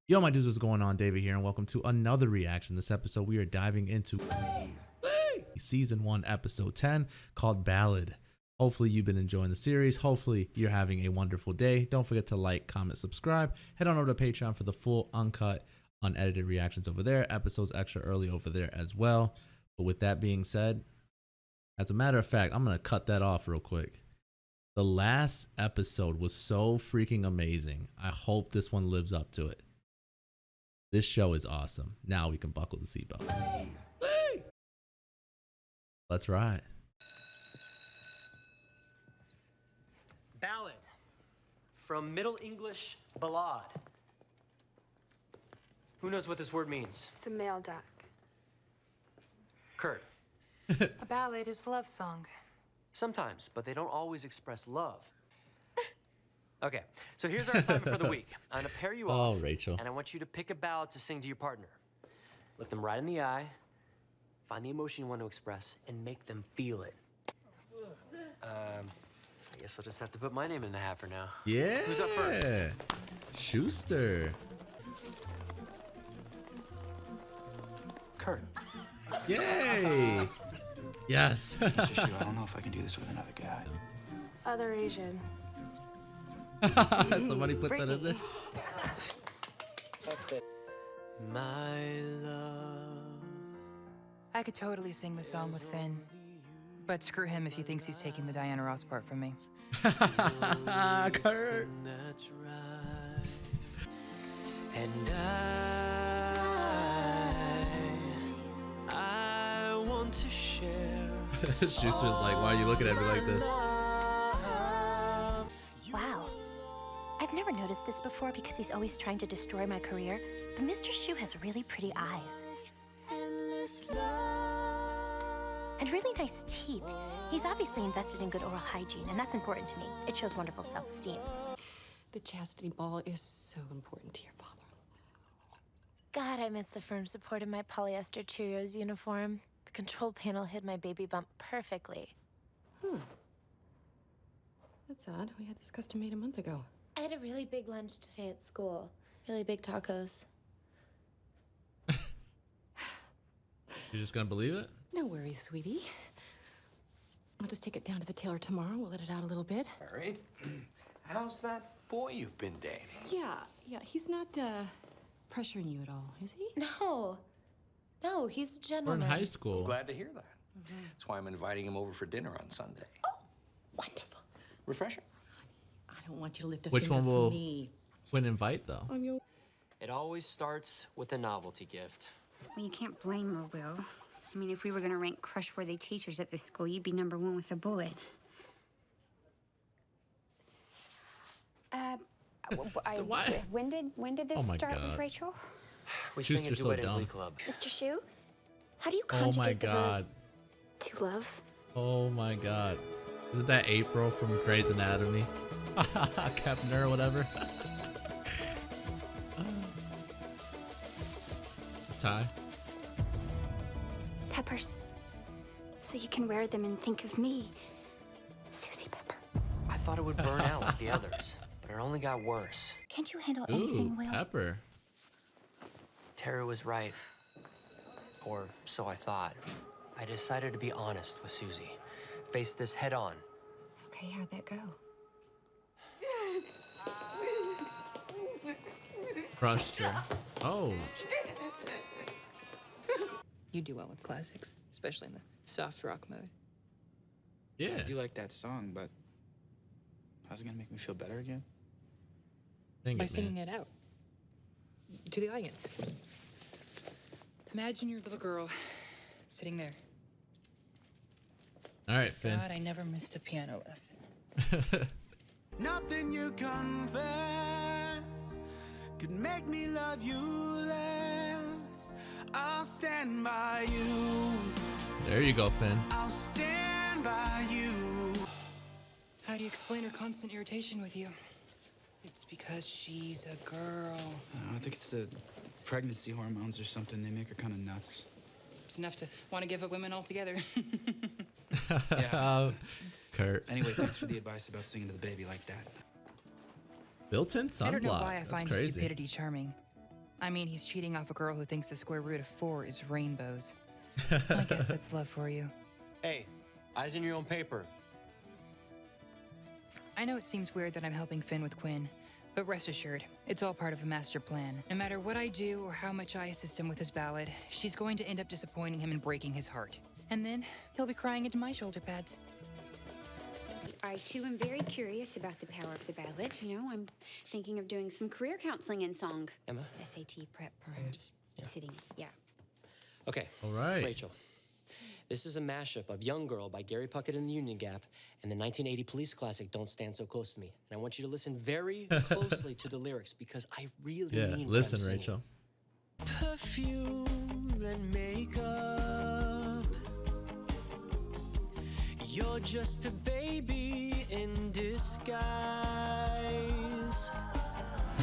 Yo, my dudes, what's going on? David here, and welcome to another reaction. This episode, we are diving into Season 1, Episode 10, called Ballad. Hopefully, you've been enjoying the series. Hopefully, you're having a wonderful day. Don't forget to like, comment, subscribe. Head on over to Patreon for the full, uncut, unedited reactions over there. Episodes extra early over there as well. But with that being said, as a matter of fact, I'm going to cut that off real quick. The last episode was so freaking amazing. I hope this one lives up to it. This show is awesome. Now we can buckle the seatbelt. Let's ride. Ballad, from Middle English ballad. Who knows what this word means? It's a male duck. Kurt. A ballad is a love song. Sometimes, but they don't always express love. Okay, so here's our assignment for the week. I'm gonna pair you off. Oh, Rachel. And I want you to pick a ballad to sing to your partner. Look them right in the eye, find the emotion you want to express, and make them feel it. I guess I'll just have to put my name in the hat for now. Yeah. Who's up first? Schuster. Kurt. Yay. Yes. Mr. Shu, I don't know if I can do this with another guy. Other Asian. Somebody put that in there. My love. I could totally sing the song with Finn. But screw him if he thinks he's taking the Diana Ross part from me. Kurt. That's right. And I want to share. Schuster's like, why are you looking at me like this? Wow. I've never noticed this before because he's always trying to destroy my career, but Mr. Shu has really pretty eyes. And really nice teeth. He's obviously invested in good oral hygiene, and that's important to me. It shows wonderful self-esteem. The chastity ball is so important to your father. God, I miss the firm support in my polyester Cheerios uniform. The control panel hid my baby bump perfectly. That's odd. We had this custom made a month ago. I had a really big lunch today at school. Really big tacos. You're just gonna believe it? No worries, sweetie. I'll just take it down to the tailor tomorrow. We'll let it out a little bit. All right. How's that boy you've been dating? Yeah. He's not pressuring you at all, is he? No, he's a We're in gentleman. high school. Glad to hear that. That's why I'm inviting him over for dinner on Sunday. Wonderful. Refreshing. I don't want you to lift a Which finger one for will me. win invite though? I'm your... It always starts with a novelty gift. Well, you can't blame her, Will. I mean, if we were gonna rank crush-worthy teachers at this school, you'd be #1 with a bullet. So why? When did this Oh my start God. with Rachel? We sang a Schuster's so duet in dumb. Glee Club. Mr. Shu, how do you Oh conjugate my the God. verb to love? Oh my God. Isn't that April from Grey's Anatomy? Kepner or whatever. Ty. Peppers. So you can wear them and think of me, Susie Pepper. I thought it would burn out like the others, but it only got worse. Can't you handle Ooh, anything, Will? Pepper. Tara was right. Or so I thought. I decided to be honest with Susie. Face this head on. Okay, how'd that go? Crushed her. Oh. You do well with classics, especially in the soft rock mode. Yeah. I do like that song, but how's it gonna make me feel better again? Sing By it, singing man. it out to the audience. Imagine your little girl sitting there. All right, Finn. God, I never missed a piano lesson. Nothing you confess could make me love you less. I'll stand by you. There you go, Finn. I'll stand by you. How do you explain her constant irritation with you? It's because she's a girl. I think it's the pregnancy hormones or something. They make her kind of nuts. It's enough to want to give up women altogether. Yeah. Kurt. Anyway, thanks for the advice about singing to the baby like that. Built-in I don't know sunblock. why I That's find crazy. stupidity charming. I mean, he's cheating off a girl who thinks the square root of 4 is rainbows. I guess that's love for you. Hey, eyes in your own paper. I know it seems weird that I'm helping Finn with Quinn, but rest assured, it's all part of a master plan. No matter what I do or how much I assist him with his ballad, she's going to end up disappointing him and breaking his heart. And then he'll be crying into my shoulder pads. I, too, am very curious about the power of the ballad. You know, I'm thinking of doing some career counseling in song. Emma? SAT prep or just sitting. Yeah. Okay. All right. Rachel, this is a mashup of Young Girl by Gary Puckett and the Union Gap and the 1980 police classic Don't Stand So Close to Me. And I want you to listen very closely to the lyrics because I really mean what I'm listen, singing. Rachel. Perfume and makeup. You're just a baby in disguise.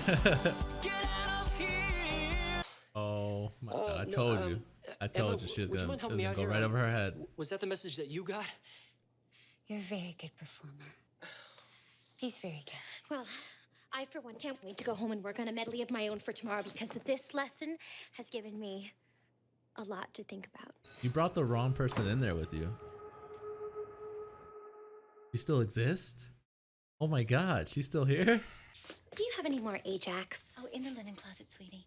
Get out of here. Oh my God! I told you. I told Emma, you she was would you gonna, mind helping me out go here? right over her head. Was that the message that you got? You're a very good performer. He's very good. Well, I, for one, can't wait to go home and work on a medley of my own for tomorrow because this lesson has given me a lot to think about. You brought the wrong person in there with you. You still exist? Oh my God, she's still here? Do you have any more Ajax? Oh, in the linen closet, sweetie.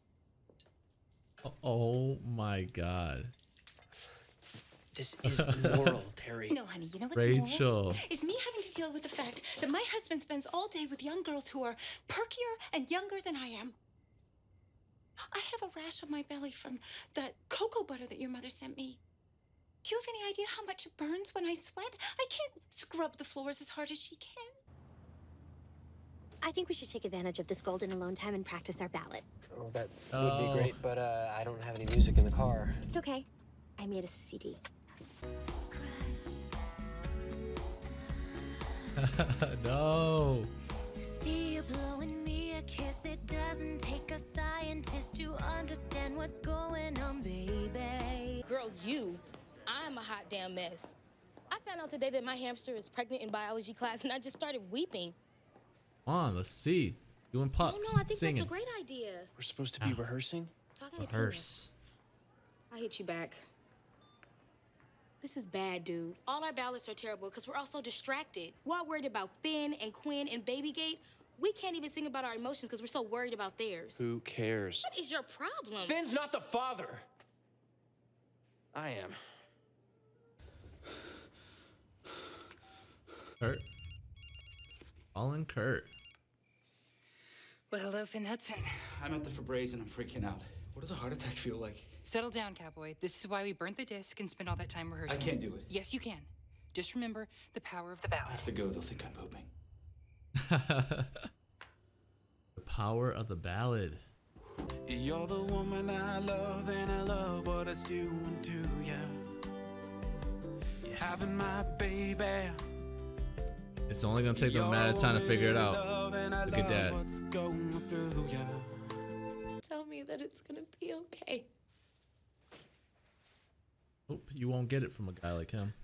Oh my God. This is moral, Terry. No, honey, you know what's Rachel. moral? Is me having to deal with the fact that my husband spends all day with young girls who are perkier and younger than I am. I have a rash on my belly from the cocoa butter that your mother sent me. Do you have any idea how much it burns when I sweat? I can't scrub the floors as hard as she can. I think we should take advantage of this golden alone time and practice our ballad. Oh, that would be great, but I don't have any music in the car. It's okay. I made us a CD. No. See you blowing me a kiss. It doesn't take a scientist to understand what's going on, baby. Girl, I'm a hot damn mess. I found out today that my hamster is pregnant in biology class, and I just started weeping. Come on, let's see. You and Pup Oh no, I think singing. that's a great idea. We're supposed to be rehearsing? Talking to Rehearse. Tina. I hit you back. This is bad, dude. All our ballads are terrible because we're all so distracted. We're all worried about Finn and Quinn and Babygate. We can't even sing about our emotions because we're so worried about theirs. Who cares? What is your problem? Finn's not the father. I am. Kurt. Calling Kurt. Well, hello, Finn Hudson. I'm at the Febreze and I'm freaking out. What does a heart attack feel like? Settle down, cowboy. This is why we burnt the disc and spent all that time rehearsing. I can't do it. Yes, you can. Just remember the power of the I ballad. have to go. They'll think I'm pooping. The power of the ballad. You're the woman I love, and I love what it's doing to you. You're having my baby. It's only gonna take them a matter of time to figure it out. Look at that. Tell me that it's gonna be okay. Hope you won't get it from a guy like him.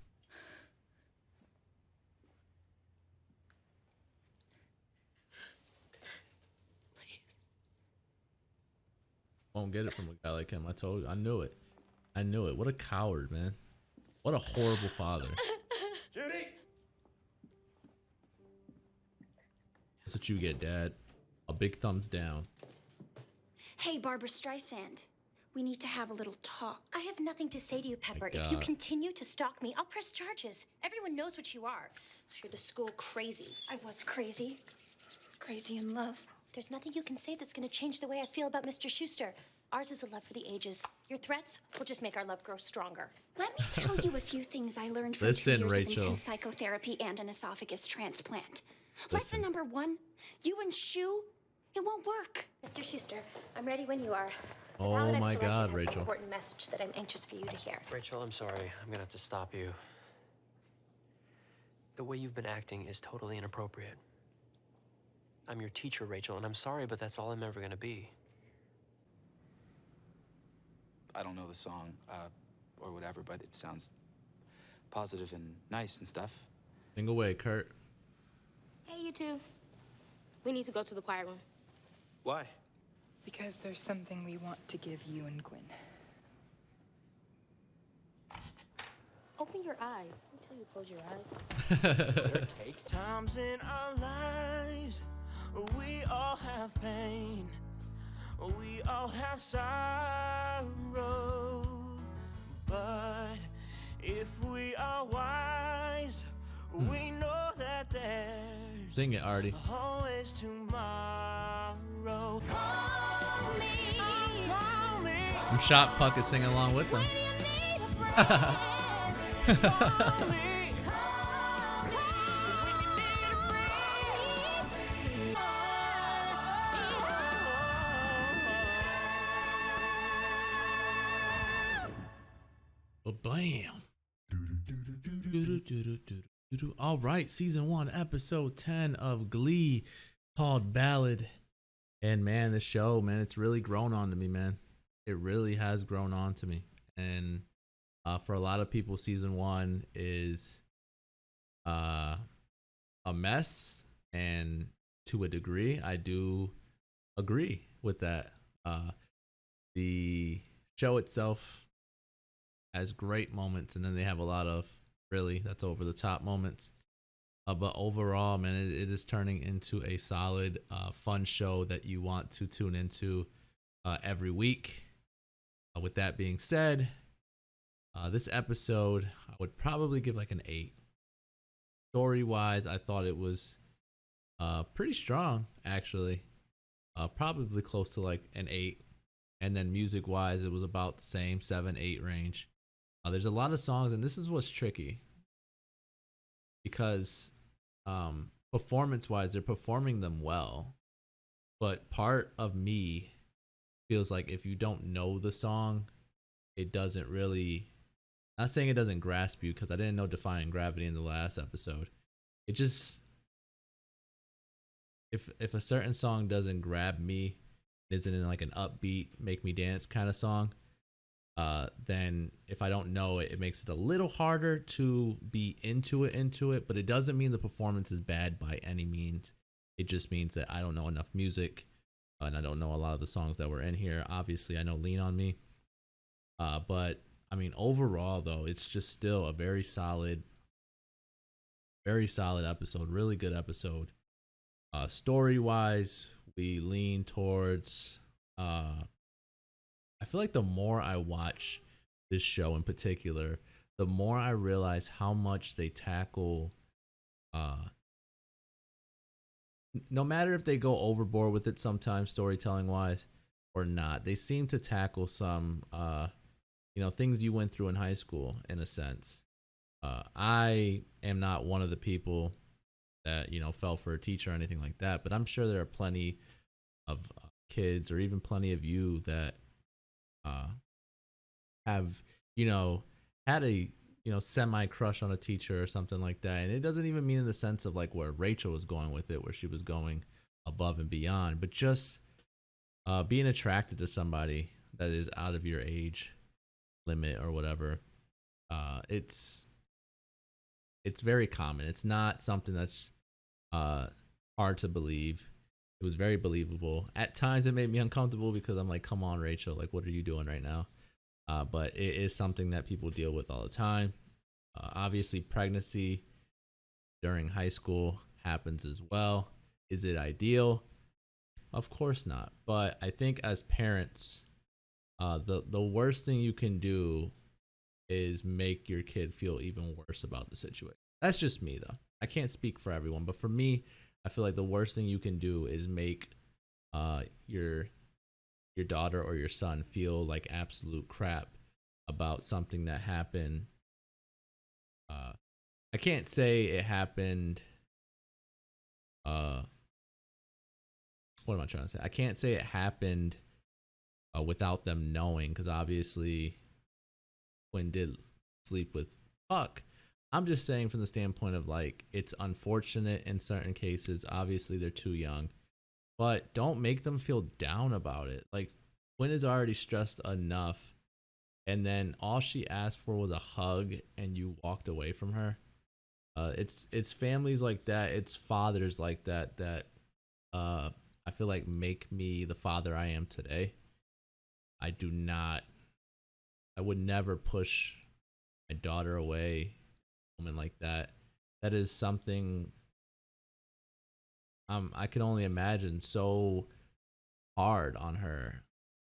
Won't get it from a guy like him. I told you. I knew it. I knew it. What a coward, man. What a horrible father. Judy! That's what you get, Dad. A big thumbs down. Hey, Barbara Streisand. We need to have a little talk. I have nothing to say to you, Pepper. My If you God. continue to stalk me, I'll press charges. Everyone knows what you are. You're the school crazy. I was crazy. Crazy in love. There's nothing you can say that's going to change the way I feel about Mr. Schuster. Ours is a love for the ages. Your threats will just make our love grow stronger. Let me tell you a few things I learned from Listen, 2 years Rachel. of intense psychotherapy and an esophagus transplant. Listen. Lesson number 1, you and Shu, it won't work. Mr. Schuster, I'm ready when you are. The Oh ballad I've my selected God, has an Rachel. important message that I'm anxious for you to hear. Rachel, I'm sorry. I'm gonna have to stop you. The way you've been acting is totally inappropriate. I'm your teacher, Rachel, and I'm sorry, but that's all I'm ever gonna be. I don't know the song or whatever, but it sounds positive and nice and stuff. Sing away, Kurt. Hey, you two. We need to go to the choir room. Why? Because there's something we want to give you and Quinn. Open your eyes. Let me tell you, close your eyes. Times in our lives, we all have pain, we all have sorrow, but if we are wise, we know that there's Sing it, Artie. always tomorrow. Call me, I'm shocked Puck is singing along with them. Bam. All right, season 1, episode 10 of Glee, called Ballad. And man, the show, man, it's really grown on to me, man. It really has grown on to me. And for a lot of people, season 1 is a mess, and to a degree, I do agree with that. The show itself has great moments, and then they have a lot of that's over the top moments. But overall, man, it is turning into a solid, fun show that you want to tune into every week. With that being said, this episode I would probably give like an 8. Story-wise, I thought it was pretty strong, actually. Probably close to like an 8. And then music-wise, it was about the same, 7, 8 range. There's a lot of songs, and this is what's tricky. Because performance-wise, they're performing them well. But part of me feels like if you don't know the song, it doesn't really... Not saying it doesn't grasp you, because I didn't know Defying Gravity in the last episode. It just... If a certain song doesn't grab me, isn't in like an upbeat, make me dance kind of song, then if I don't know it, it makes it a little harder to be into it, but it doesn't mean the performance is bad by any means. It just means that I don't know enough music, and I don't know a lot of the songs that were in here. Obviously, I know Lean on Me. But, I mean, overall, though, it's just still a very solid episode, really good episode. Story-wise, we lean towards... I feel like the more I watch this show in particular, the more I realize how much they tackle, no matter if they go overboard with it sometimes storytelling wise or not, they seem to tackle some, things you went through in high school in a sense. I am not one of the people that, fell for a teacher or anything like that, but I'm sure there are plenty of kids or even plenty of you that have had a semi crush on a teacher or something like that, and it doesn't even mean in the sense of like where Rachel was going with it, where she was going above and beyond, but just being attracted to somebody that is out of your age limit or whatever. It's very common. It's not something that's hard to believe. It was very believable. At times it made me uncomfortable because I'm like, come on, Rachel, like, what are you doing right now? But it is something that people deal with all the time. Obviously, pregnancy during high school happens as well. Is it ideal? Of course not. But I think as parents, the worst thing you can do is make your kid feel even worse about the situation. That's just me, though. I can't speak for everyone, but for me, I feel like the worst thing you can do is make your daughter or your son feel like absolute crap about something that happened. I can't say it happened. What am I trying to say? I can't say it happened without them knowing, because obviously Quinn did sleep with Puck. I'm just saying from the standpoint of like, it's unfortunate in certain cases. Obviously, they're too young, but don't make them feel down about it. Like, Quinn is already stressed enough, and then all she asked for was a hug, and you walked away from her. It's families like that. It's fathers like that that I I feel like make me the father I am today. I would never push my daughter away, a woman like that. That is something I can only imagine so hard on her.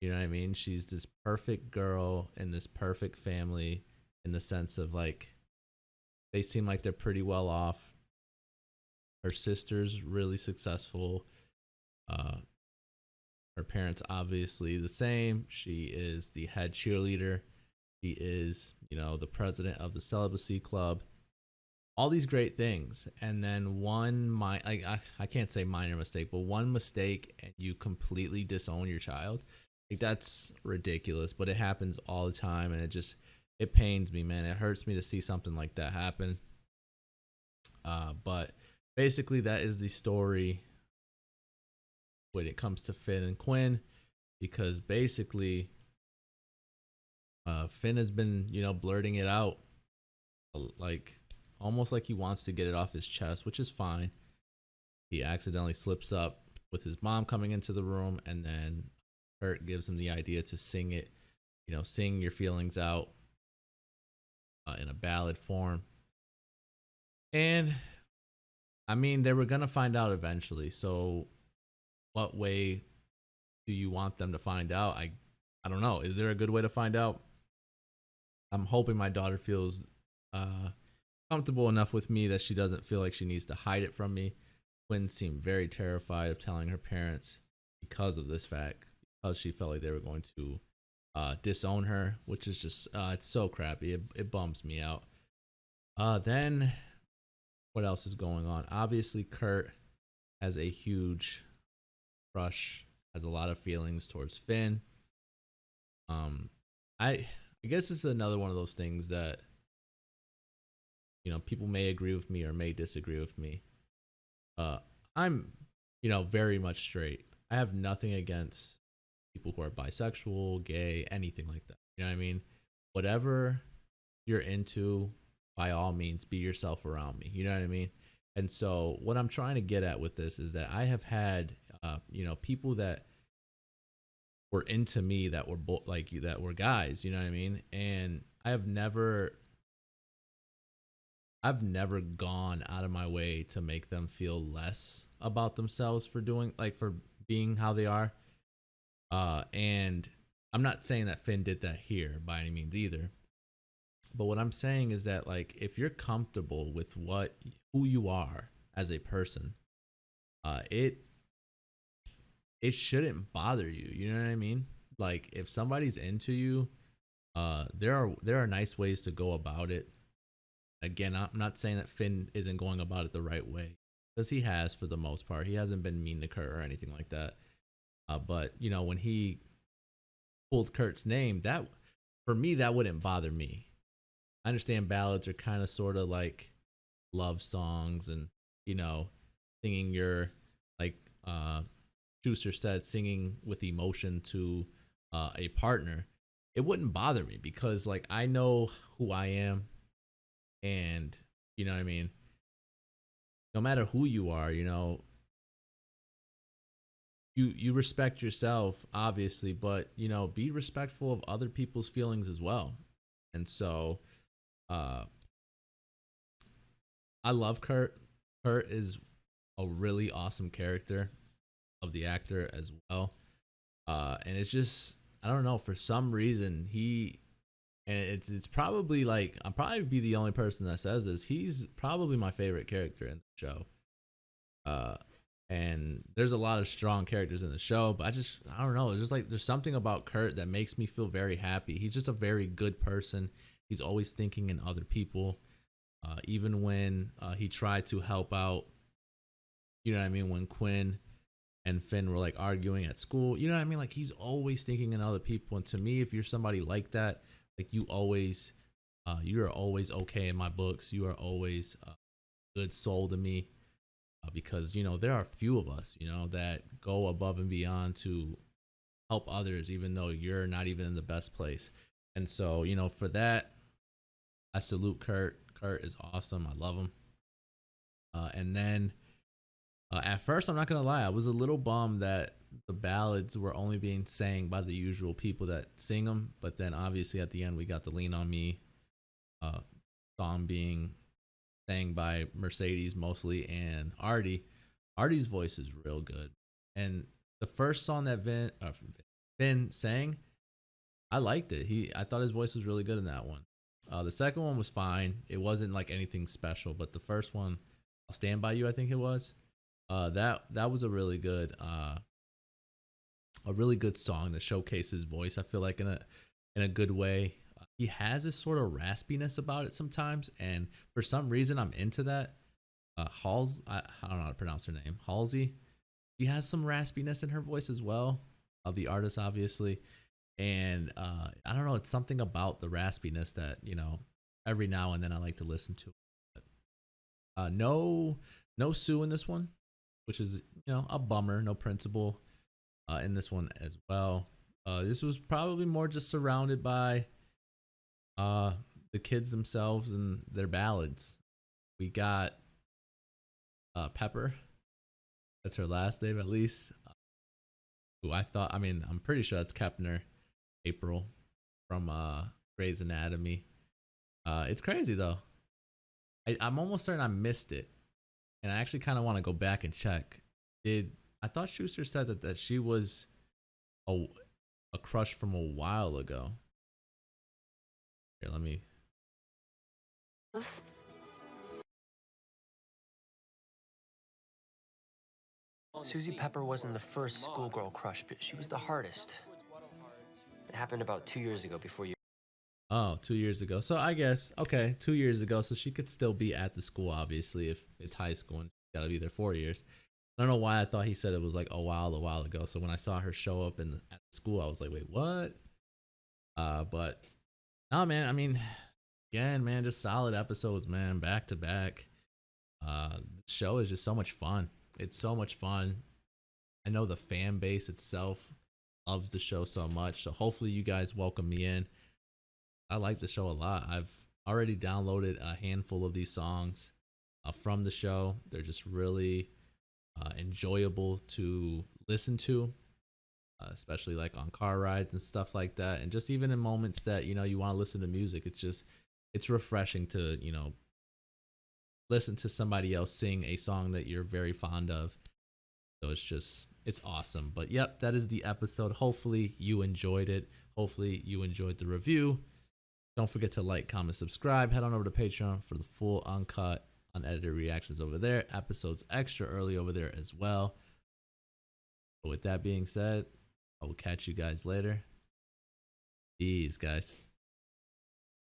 You know what I mean? She's this perfect girl in this perfect family, in the sense of like they seem like they're pretty well off. Her sister's really successful. Her parents obviously the same. She is the head cheerleader. She is, the president of the celibacy club. All these great things, and then I can't say minor mistake, but one mistake and you completely disown your child. Like, that's ridiculous, but it happens all the time, and it pains me, man. It hurts me to see something like that happen. But basically that is the story when it comes to Finn and Quinn, because basically Finn has been, blurting it out, like almost like he wants to get it off his chest, which is fine. He accidentally slips up with his mom coming into the room, and then Kurt gives him the idea to sing it, sing your feelings out in a ballad form. And I mean, they were going to find out eventually. So what way do you want them to find out? I don't know. Is there a good way to find out? I'm hoping my daughter feels comfortable enough with me that she doesn't feel like she needs to hide it from me. Quinn seemed very terrified of telling her parents because of this fact, because she felt like they were going to disown her, which is just it's so crappy. It bums me out. Then what else is going on? Obviously Kurt has a huge crush, has a lot of feelings towards Finn. I guess it's another one of those things that people may agree with me or may disagree with me. I'm very much straight. I have nothing against people who are bisexual, gay, anything like that. You know what I mean? Whatever you're into, by all means, be yourself around me. You know what I mean? And so what I'm trying to get at with this is that I have had, people that were into me that were that were guys. You know what I mean? And I've never gone out of my way to make them feel less about themselves for being how they are. And I'm not saying that Finn did that here by any means either. But what I'm saying is that, like, if you're comfortable with who you are as a person, it shouldn't bother you. You know what I mean? Like, if somebody's into you, there are nice ways to go about it. Again, I'm not saying that Finn isn't going about it the right way, because he has for the most part. He hasn't been mean to Kurt or anything like that. But when he pulled Kurt's name, that for me, that wouldn't bother me. I understand ballads are kind of sort of like love songs, and singing your, like Schuster said, singing with emotion to a partner. It wouldn't bother me, because like I know who I am, and you know what I mean. No matter who you are, you respect yourself, obviously, but be respectful of other people's feelings as well. And so I love Kurt. Kurt is a really awesome character of the actor as well. And it's just, I don't know, for some reason it's probably like, I'll probably be the only person that says this. He's probably my favorite character in the show. And there's a lot of strong characters in the show, but I don't know. It's just like, there's something about Kurt that makes me feel very happy. He's just a very good person. He's always thinking in other people. Even when he tried to help out, you know what I mean, when Quinn and Finn were like arguing at school, you know what I mean? Like, he's always thinking in other people. And to me, if you're somebody like that, like, you are always okay in my books. You are always a good soul to me, because, there are a few of us, that go above and beyond to help others, even though you're not even in the best place. And so, for that, I salute Kurt. Kurt is awesome. I love him. And then At first, I'm not gonna lie, I was a little bummed that the ballads were only being sang by the usual people that sing them, but then obviously at the end we got the Lean on Me song being sang by Mercedes mostly and Artie. Artie's voice is real good, and the first song that Finn sang, I liked it. I thought his voice was really good in that one. The second one was fine. It wasn't like anything special, but the first one, I'll Stand By You, I think it was. That was a really good song that showcased his voice. I feel like in a good way. He has this sort of raspiness about it sometimes, and for some reason I'm into that. I don't know how to pronounce her name. Halsey. She has some raspiness in her voice as well. The artist, obviously. And I don't know, it's something about the raspiness that, you know, every now and then I like to listen to. But, no Sue in this one, which is, you know, a bummer. No Principal in this one as well. This was probably more just surrounded by the kids themselves and their ballads. We got Pepper. That's her last name, at least. Who I'm pretty sure that's Kepner. April from Grey's Anatomy. It's crazy though. I'm almost certain I missed it, and I actually kind of want to go back and check. I thought Schuster said that she was a crush from a while ago. Here, let me. Susie Pepper wasn't the first schoolgirl crush, but she was the hardest. It happened about 2 years ago before you. Oh, 2 years ago. So I guess, okay, 2 years ago. So she could still be at the school, obviously, if it's high school and she's got to be there 4 years. I don't know why I thought he said it was like a while ago. So when I saw her show up at the school, I was like, wait, what? But no, man, I mean, again, man, just solid episodes, man, back to back. The show is just so much fun. It's so much fun. I know the fan base itself loves the show so much. So hopefully you guys welcome me in. I like the show a lot. I've already downloaded a handful of these songs from the show. They're just really enjoyable to listen to, especially like on car rides and stuff like that. And just even in moments that, you know, you want to listen to music, it's refreshing to, you know, listen to somebody else sing a song that you're very fond of. So it's awesome. But yep, that is the episode. Hopefully you enjoyed it. Hopefully you enjoyed the review. Don't forget to like, comment, subscribe. Head on over to Patreon for the full uncut, unedited reactions over there. Episodes extra early over there as well. But with that being said, I will catch you guys later. Peace, guys.